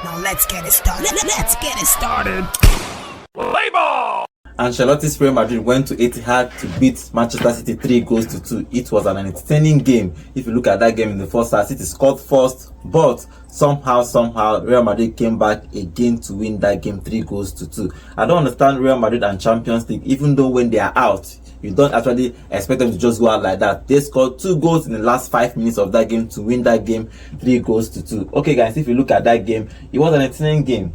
Now let's get it started. Let's get it started. Play ball! Ancelotti's Real Madrid went to Etihad to beat Manchester City 3-2. It was an entertaining game. If you look at that game in the first half, City scored first, but somehow Real Madrid came back again to win that game 3-2. I don't understand Real Madrid and Champions League, even though when they are out, you don't actually expect them to just go out like that. They scored 2 goals in the last 5 minutes of that game to win that game 3-2. Okay guys, if you look at that game, it was an entertaining game.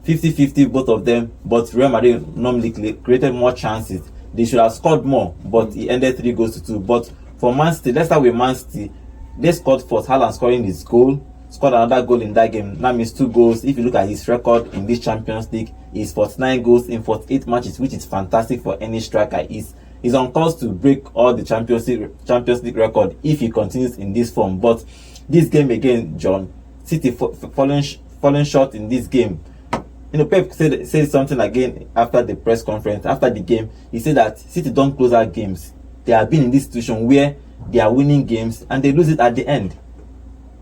50-50 both of them, but Real Madrid normally created more chances. They should have scored more, but it ended 3-2. But for Man City, let's start with Man City. They scored first, Haaland scoring his goal, scored another goal in that game. That means 2 goals. If you look at his record in this Champions League, he's 49 goals in 48 matches, which is fantastic for any striker. He's on course to break all the Champions League record if he continues in this form. But this game again, John, City falling short in this game. You know, Pep said something again after the press conference, after the game. He said that City don't close out games. They have been in this situation where they are winning games and they lose it at the end.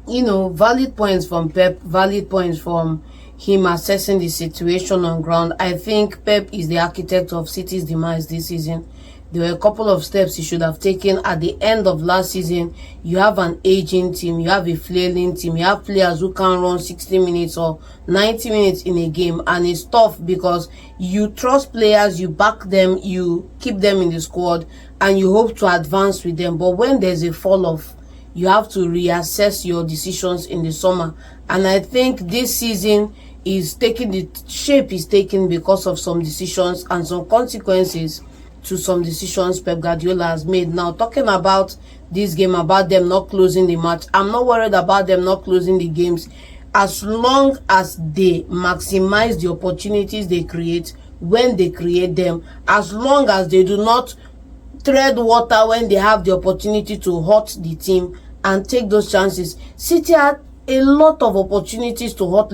You know, valid points from Pep, valid points from him assessing the situation on ground. I think Pep is the architect of City's demise this season. There were a couple of steps he should have taken at the end of last season. You have an aging team, you have a flailing team, you have players who can run 60 minutes or 90 minutes in a game, and it's tough because you trust players, you back them, you keep them in the squad, and you hope to advance with them. But when there's a fall off, you have to reassess your decisions in the summer. And I think this season is taking the shape is taken because of some decisions and some consequences to some decisions Pep Guardiola has made. Now, talking about this game, about them not closing the match, I'm not worried about them not closing the games as long as they maximize the opportunities they create when they create them, as long as they do not tread water when they have the opportunity to hurt the team and take those chances. City had a lot of opportunities to hurt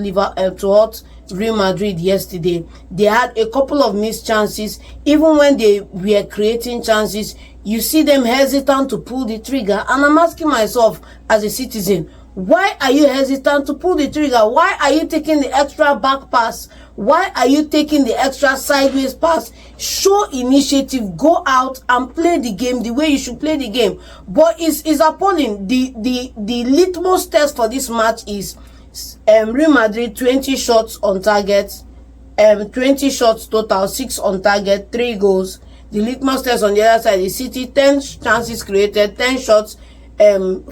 Real Madrid yesterday. They had a couple of missed chances. Even when they were creating chances, you see them hesitant to pull the trigger. And I'm asking myself as a citizen, why are you hesitant to pull the trigger? Why are you taking the extra back pass? Why are you taking the extra sideways pass? Show initiative, go out and play the game the way you should play the game. But it's appalling. The litmus test for this match is Real Madrid 20 shots on target, 20 shots total, 6 on target, 3 goals. The litmus test on the other side is City 10 chances created, 10 shots, 4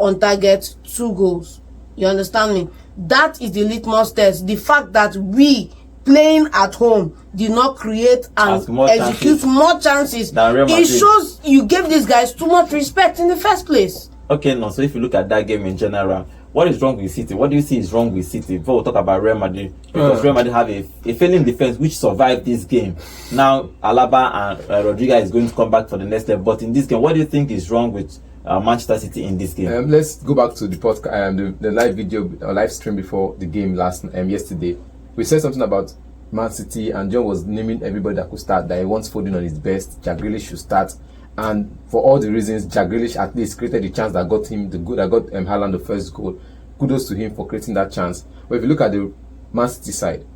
on target, 2 goals. You understand me? That is the litmus test. The fact that we playing at home did not create and execute more chances, it shows you gave these guys too much respect in the first place. Okay, no, so if you look at that game in general, what is wrong with City? What do you see is wrong with City? Before we talk about Real Madrid, because Real Madrid have a failing defense which survived this game. Now Alaba and Rodriguez is going to come back for the next step. But in this game, what do you think is wrong with Manchester City in this game? Let's go back to the podcast, the live video or live stream before the game yesterday. We said something about Man City, and John was naming everybody that could start. That he wants Foden on his best. Jack Grealish should start. And for all the reasons, Jack Grealish at least created the chance that got him Haaland the first goal. Kudos to him for creating that chance. But if you look at the Man City side,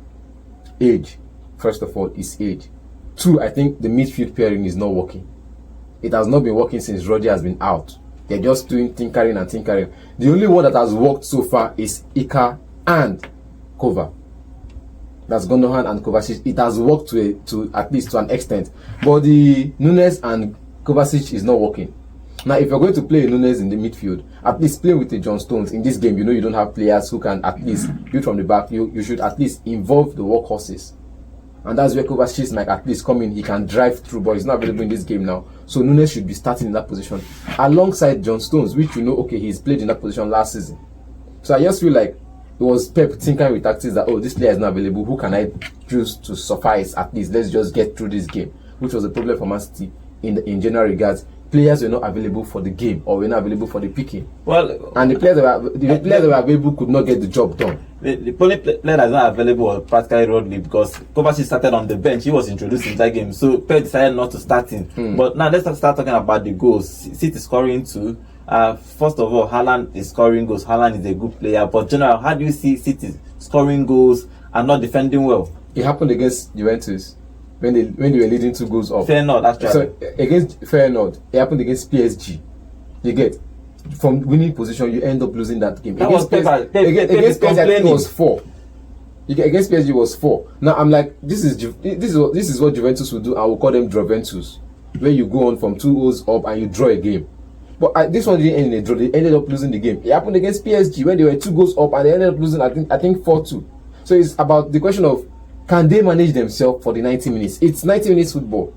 age, first of all, is age. 2, I think the midfield pairing is not working. It has not been working since Rodri has been out. They're just doing tinkering. The only one that has worked so far is Ika and Kova. That's Gundogan and Kovacic. It has worked to at least to an extent. But the Nunes and Kovacic is not working. Now, if you're going to play Nunes in the midfield, at least play with the John Stones. In this game, you know you don't have players who can at least build from the back. You should at least involve the workhorses. And that's where Kovacic might at least come in. He can drive through, but he's not available in this game now. So Nunes should be starting in that position alongside John Stones, which you know, okay, he's played in that position last season. So I just feel like it was Pep tinkering with tactics that, oh, this player is not available. Who can I choose to suffice at least? Let's just get through this game, which was a problem for Man City in general regards. Players were not available for the game or were not available for the picking. Well, and the players that were available could not get the job done. The only player that's not available was practically Rodri because Kovacic started on the bench. He was introduced in that game, so Pep decided not to start him. But now let's start talking about the goals. City scoring 2. First of all, Haaland is scoring goals. Haaland is a good player. But general, how do you see City scoring goals, and not defending well. It happened against Juventus when they were leading 2 goals up. Feyenoord, actually. So against Feyenoord, it happened against PSG. You get, from winning position, you end up losing that game. That was against PSG, I think it was 4. You get, against PSG was 4. Now I'm like, this is what Juventus will do. I will call them Droventus, where you go on from 2 goals up and you draw a game. But this one didn't end in a draw. They ended up losing the game. It happened against PSG when they were 2 goals up and they ended up losing. I think 4-2. So it's about the question of, can they manage themselves for the 90 minutes? It's 90 minutes football.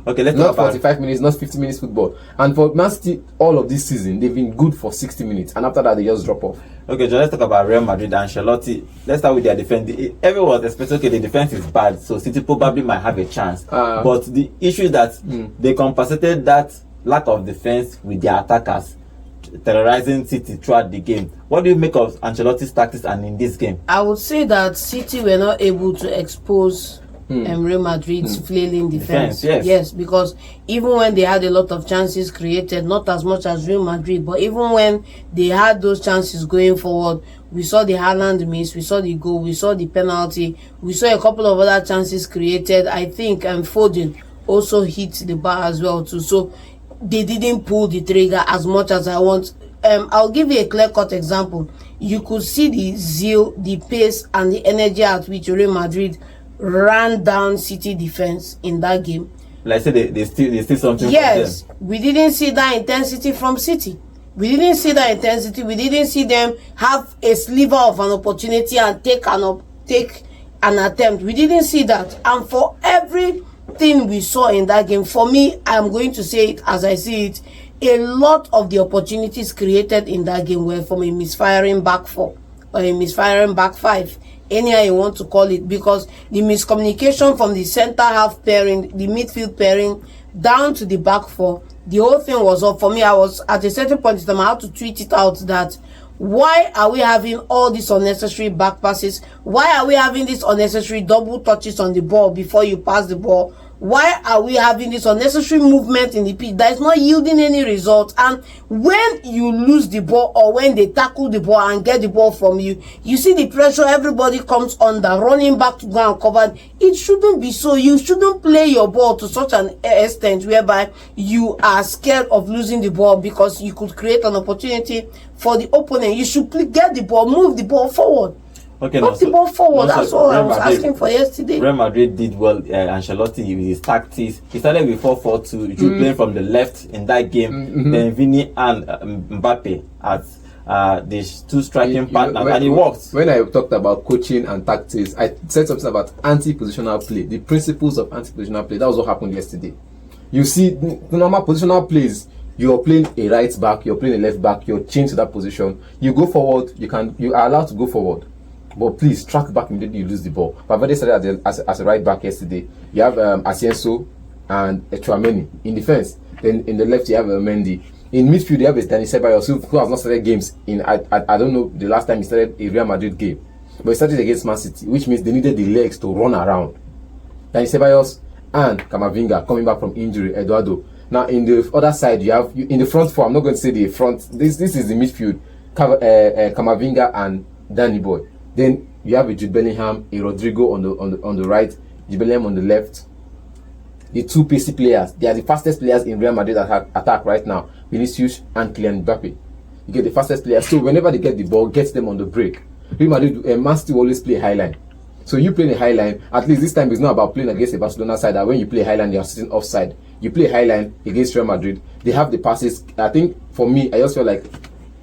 Okay, let's not talk 45 minutes, not 50 minutes football. And for Man City, all of this season, they've been good for 60 minutes. And after that, they just drop off. Okay, John, let's talk about Real Madrid and Ancelotti. Let's start with their defense. Everyone was expecting, okay, the defense is bad, so City probably might have a chance. But the issue is that they compensated that lack of defense with their attackers, terrorizing City throughout the game. What do you make of Ancelotti's tactics and in this game? I would say that City were not able to expose Real Madrid's flailing defense. Yes, because even when they had a lot of chances created, not as much as Real Madrid, but even when they had those chances going forward, we saw the Haaland miss, we saw the goal, we saw the penalty, we saw a couple of other chances created. I think Foden also hit the bar as well too. So they didn't pull the trigger as much as I want. I'll give you a clear-cut example. You could see the zeal, the pace, and the energy at which Real Madrid ran down City defense in that game. Like I said, they still something. Yes, from them. We didn't see that intensity from City. We didn't see that intensity. We didn't see them have a sliver of an opportunity and take an attempt. We didn't see that. And for everything we saw in that game, for me, I'm going to say it as I see it, a lot of the opportunities created in that game were from a misfiring back 4 or a misfiring back 5, anyhow you want to call it, because the miscommunication from the center half pairing, the midfield pairing, down to the back 4, the whole thing was up. For me, I was at a certain point in time, I had to tweet it out that why are we having all these unnecessary back passes? Why are we having these unnecessary double touches on the ball before you pass the ball? Why are we having this unnecessary movement in the pitch that is not yielding any result? And when you lose the ball or when they tackle the ball and get the ball from you, you see the pressure, everybody comes under, running back to go and cover. It shouldn't be so. You shouldn't play your ball to such an extent whereby you are scared of losing the ball because you could create an opportunity for the opponent. You should get the ball, move the ball forward. Okay, Put the ball forward. That's all I was asking for yesterday. Real Madrid did well. Ancelotti with his tactics. He started with 4-4-2. Jude playing from the left in that game. Then Vini and Mbappe as the 2 striking partners, and it worked. When I talked about coaching and tactics, I said something about anti-positional play. The principles of anti-positional play. That was what happened yesterday. You see, the normal positional plays. You're playing a right back. You're playing a left back. You're changed to that position. You go forward. You are allowed to go forward. But please track back immediately you lose the ball. Valverde started as a right back yesterday. You have Asensio and Tchouaméni in defense. Then in the left you have Mendy. In midfield you have Dani Ceballos who has not started games in I don't know the last time he started a Real Madrid game, but he started against Man City, which means they needed the legs to run around. Dani Ceballos and Camavinga coming back from injury. Eduardo. Now in the other side you have in the front 4. I'm not going to say the front. This is the midfield. Camavinga and Danny Boy. Then you have a Jude Bellingham, a Rodrigo on the right, Jude Bellingham on the left. The 2 pacey players, they are the fastest players in Real Madrid attack right now. Vinicius and Kylian Mbappe. You get the fastest players. So whenever they get the ball, get them on the break. Real Madrid, Man City always play high line. So you play a high line. At least this time it's not about playing against a Barcelona side. That when you play high line, you are sitting offside. You play high line against Real Madrid. They have the passes. I think for me, I just feel like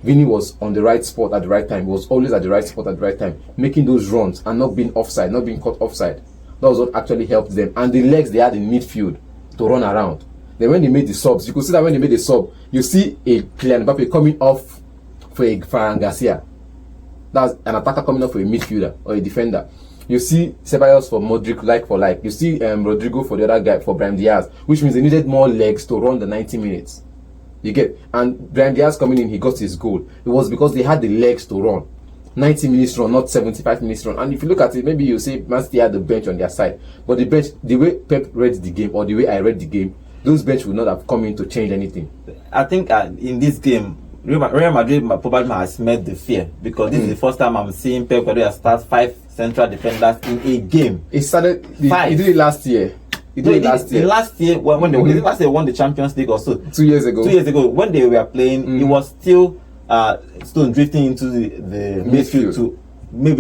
Vini was on the right spot at the right time. He was always at the right spot at the right time, making those runs and not being offside, not being caught offside. That was what actually helped them. And the legs they had in midfield to run around. Then when they made the subs, you could see that when they made the sub, you see a Kylian Mbappe coming off for a Ferran Garcia. That's an attacker coming off for a midfielder or a defender. You see Ceballos for Modric, like for like. You see Rodrigo for the other guy, for Brahim Diaz, which means they needed more legs to run the 90 minutes. You get, and Brahim Diaz coming in, he got his goal. It was because they had the legs to run. 90 minutes run, not 75 minutes run. And if you look at it, maybe you say Man City had the bench on their side. But the bench, the way Pep read the game, or the way I read the game, those bench would not have come in to change anything. I think in this game, Real Madrid probably has met the fear, because this is the first time I'm seeing Pep Guardiola start 5 central defenders in a game. He did it last year. Last year when they won the Champions League or so. 2 years ago. 2 years ago when they were playing, it was still Stone drifting into the midfield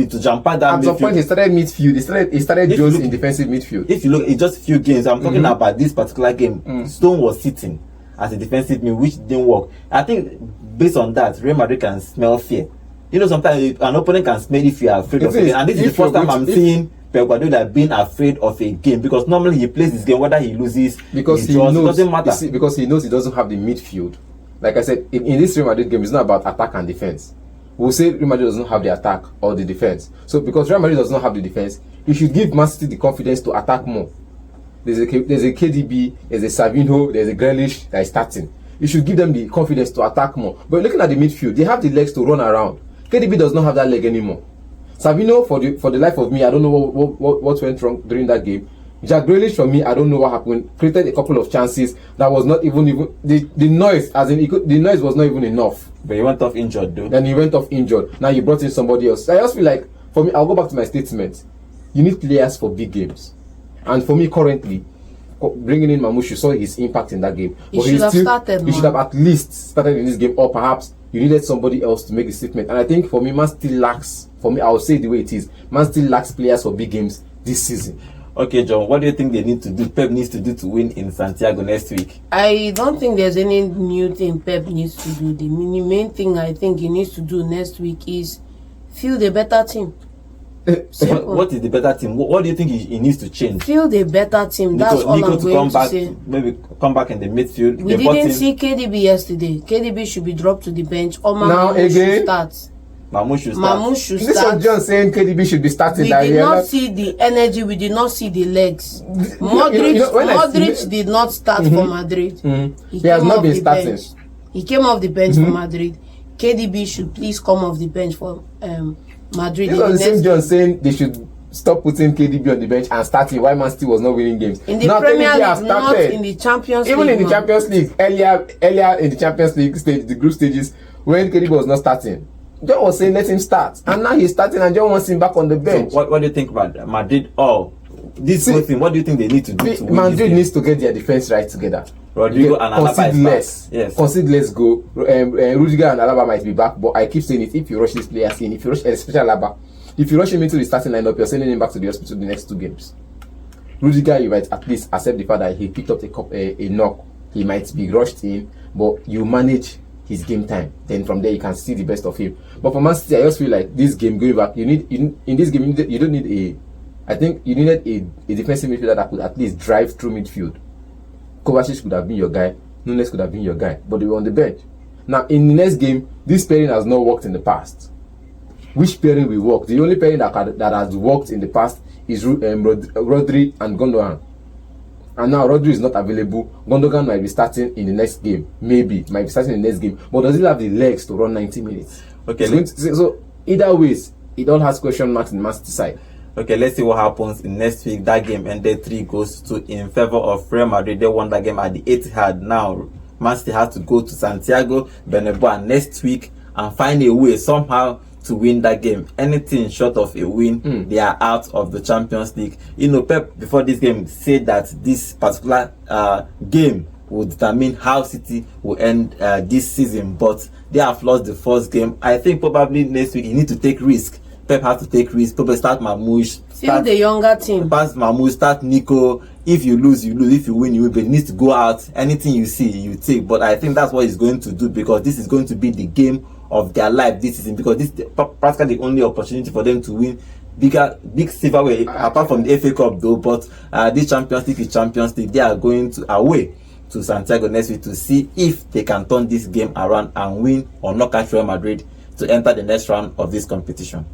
to jump at that midfield. At some point he started midfield. He started Jones in defensive midfield. If you look, it's just few games. I'm talking about this particular game. Stone was sitting as a defensive mid, which didn't work. I think based on that, Real Madrid can smell fear. You know, sometimes an opponent can smell if you are afraid of it. And this is the first time I'm seeing Pep Guardiola being afraid of a game, because normally he plays his game whether he loses, because he draws, it doesn't matter. Because he knows he doesn't have the midfield. Like I said, in this Real Madrid game, it's not about attack and defense. We'll say Real Madrid doesn't have the attack or the defense. So because Real Madrid does not have the defense, you should give Man City the confidence to attack more. There's a KDB, there's a Savinho, there's a Grealish that is starting. You should give them the confidence to attack more. But looking at the midfield, they have the legs to run around. KDB does not have that leg anymore. Savinho, for the life of me, I don't know what went wrong during that game. Jack Grealish, for me, I don't know what happened. Created a couple of chances that was not even the noise, as in the noise was not even enough. But he went off injured though. Then he went off injured. Now you brought in somebody else. I just feel like, for me, I'll go back to my statement. You need players for big games. And for me, currently, bringing in Mamouche, you saw his impact in that game. He should have started. He should have at least started in this game, or perhaps you needed somebody else to make the statement. And I think for me, Man still lacks. For me, I will say it the way it is. Man still lacks players for big games this season. Okay, John, what do you think they need to do? Pep needs to do to win in Santiago next week? I don't think there's any new thing Pep needs to do. The main thing I think he needs to do next week is field a better team. What is the better team? What do you think he needs to change? Field a better team. That's all I'm going to say. Maybe come back in the midfield. We didn't see KDB yesterday. KDB should be dropped to the bench. Or now again, Mamouche should start. This was John saying KDB should be starting. We did not see the energy. We did not see the legs. Modric did not start for Madrid. He has not been starting. He came off the bench for Madrid. KDB should please come off the bench for Madrid. This was the same John saying they should stop putting KDB on the bench and starting while Man City was not winning games. In the Premier League, not in the Champions League. Even in the Champions League, earlier in the Champions League stage, the group stages, when KDB was not starting, John was saying let him start, and now he's starting, and John wants him back on the bench. So what do you think about Madrid? This whole thing. What do you think they need to do? Madrid needs to get their defense right together. Rodrigo and Alaba concede less. Yes. Concede less goal. Rudiger and Alaba might be back, but I keep saying it. If you rush these players in, if you rush, especially Alaba, if you rush him into the starting lineup, you're sending him back to the hospital the next 2 games. Rudiger, you might at least accept the fact that he picked up a knock. He might be rushed in, but you manage his game time. Then from there you can see the best of him. But for Man City, I just feel like this game going back, in this game you don't need I think you needed a defensive midfielder that could at least drive through midfield. Kovacic could have been your guy. Nunes could have been your guy, but they were on the bench. Now in the next game, this pairing has not worked in the past. Which pairing will work? The only pairing that has worked in the past is Rodri and Gundogan. And now Rodri is not available. Gundogan might be starting in the next game. Maybe might be starting in the next game. But does he have the legs to run 90 minutes? Okay. So either ways, it all has question marks in Man City side. Okay, let's see what happens in next week. That game ended 3-2 in favor of Real Madrid. They won that game at the Etihad. Now Man City has to go to Santiago Bernabeu next week and find a way somehow to win that game. Anything short of a win, they are out of the Champions League. You know, Pep before this game said that this particular game will determine how City will end this season, but they have lost the first game. I think probably next week you need to take risk. Pep has to take risks. Probably start Mamouche. Still the younger team. Pass Mamouche, start Nico. If you lose, you lose. If you win, you win. But it needs to go out. Anything you see, you take. But I think that's what he's going to do, because this is going to be the game of their life this season. Because this is practically the only opportunity for them to win big silverware, apart from the FA Cup though. But this Champions League is Champions League. They are going to away to Santiago next week to see if they can turn this game around and win or knock out Real Madrid to enter the next round of this competition.